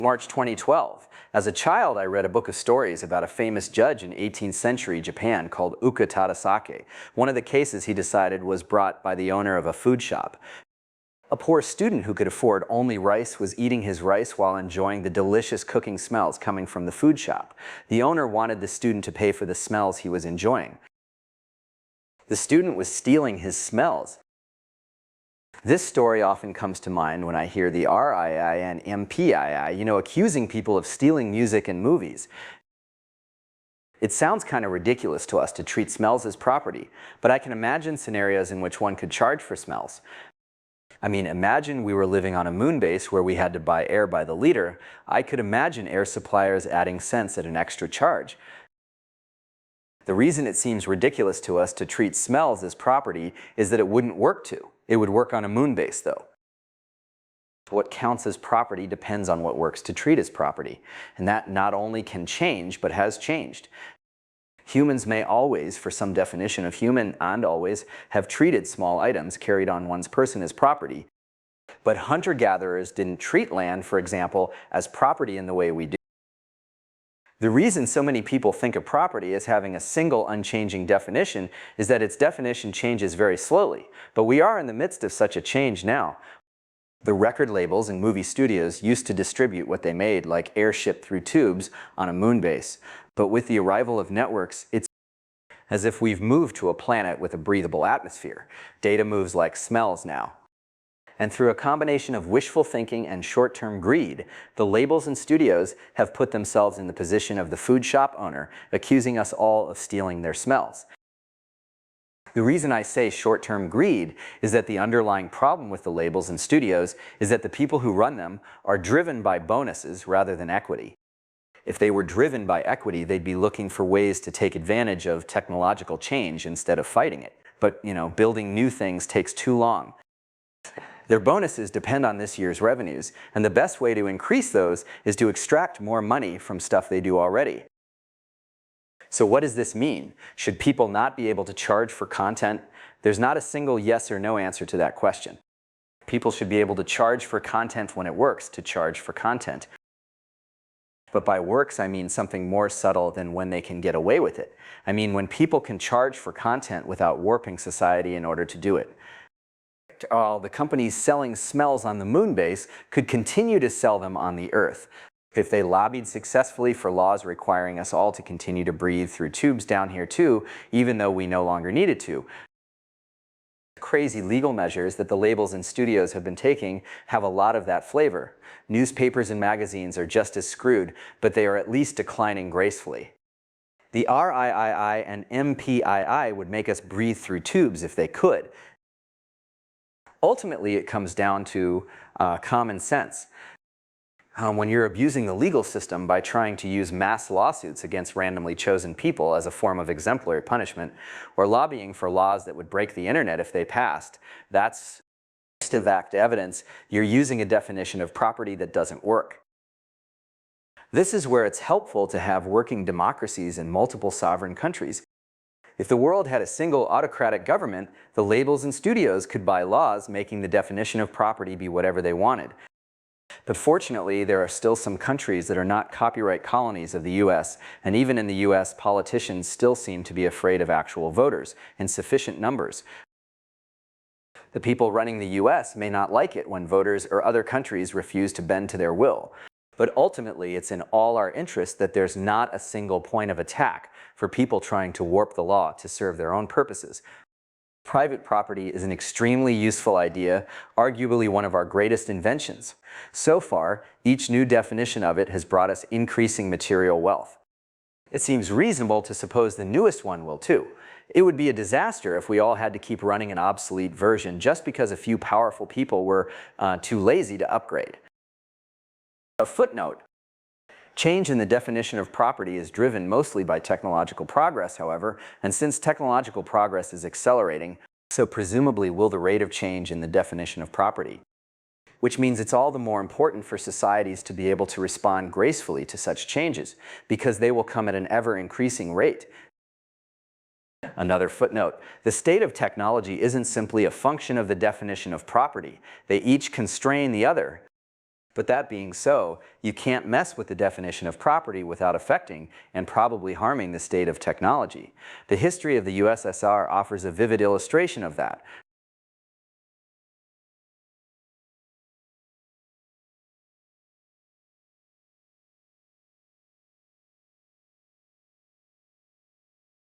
March 2012. As a child, I read a book of stories about a famous judge in 18th century Japan called Ooka Tadasuke. One of the cases he decided was brought by the owner of a food shop. A poor student who could afford only rice was eating his rice while enjoying the delicious cooking smells coming from the food shop. The owner wanted the student to pay for the smells he was enjoying. The student was stealing his smells. This story often comes to mind when I hear the RII and MPII, accusing people of stealing music and movies. It sounds kind of ridiculous to us to treat smells as property, but I can imagine scenarios in which one could charge for smells. I mean, imagine we were living on a moon base where we had to buy air by the liter. I could imagine air suppliers adding cents at an extra charge. The reason it seems ridiculous to us to treat smells as property is that it wouldn't work to. It would work on a moon base, though. What counts as property depends on what works to treat as property, and that not only can change, but has changed. Humans may always, for some definition of human and always, have treated small items carried on one's person as property, but hunter-gatherers didn't treat land, for example, as property in the way we do. The reason so many people think of property as having a single unchanging definition is that its definition changes very slowly, but we are in the midst of such a change now. The record labels and movie studios used to distribute what they made, like air shipped through tubes, on a moon base. But with the arrival of networks, it's as if we've moved to a planet with a breathable atmosphere. Data moves like smells now. And through a combination of wishful thinking and short-term greed, the labels and studios have put themselves in the position of the food shop owner, accusing us all of stealing their smells. The reason I say short-term greed is that the underlying problem with the labels and studios is that the people who run them are driven by bonuses rather than equity. If they were driven by equity, they'd be looking for ways to take advantage of technological change instead of fighting it. But, building new things takes too long. Their bonuses depend on this year's revenues, and the best way to increase those is to extract more money from stuff they do already. So what does this mean? Should people not be able to charge for content? There's not a single yes or no answer to that question. People should be able to charge for content when it works to charge for content. But by works, I mean something more subtle than when they can get away with it. I mean when people can charge for content without warping society in order to do it. The companies selling smells on the moon base could continue to sell them on the Earth. If they lobbied successfully for laws requiring us all to continue to breathe through tubes down here too, even though we no longer needed to. Crazy legal measures that the labels and studios have been taking have a lot of that flavor. Newspapers and magazines are just as screwed, but they are at least declining gracefully. The RIII and MPII would make us breathe through tubes if they could. Ultimately, it comes down to common sense. When you're abusing the legal system by trying to use mass lawsuits against randomly chosen people as a form of exemplary punishment, or lobbying for laws that would break the internet if they passed, that's post-fact evidence you're using a definition of property that doesn't work. This is where it's helpful to have working democracies in multiple sovereign countries. If the world had a single autocratic government, the labels and studios could buy laws making the definition of property be whatever they wanted. But fortunately, there are still some countries that are not copyright colonies of the US, and even in the US, politicians still seem to be afraid of actual voters in sufficient numbers. The people running the US may not like it when voters or other countries refuse to bend to their will. But ultimately, it's in all our interest that there's not a single point of attack for people trying to warp the law to serve their own purposes. Private property is an extremely useful idea, arguably one of our greatest inventions. So far, each new definition of it has brought us increasing material wealth. It seems reasonable to suppose the newest one will too. It would be a disaster if we all had to keep running an obsolete version just because a few powerful people were too lazy to upgrade. A footnote. Change in the definition of property is driven mostly by technological progress, however, and since technological progress is accelerating, so presumably will the rate of change in the definition of property. Which means it's all the more important for societies to be able to respond gracefully to such changes, because they will come at an ever-increasing rate. Another footnote. The state of technology isn't simply a function of the definition of property. They each constrain the other. But that being so, you can't mess with the definition of property without affecting and probably harming the state of technology. The history of the USSR offers a vivid illustration of that.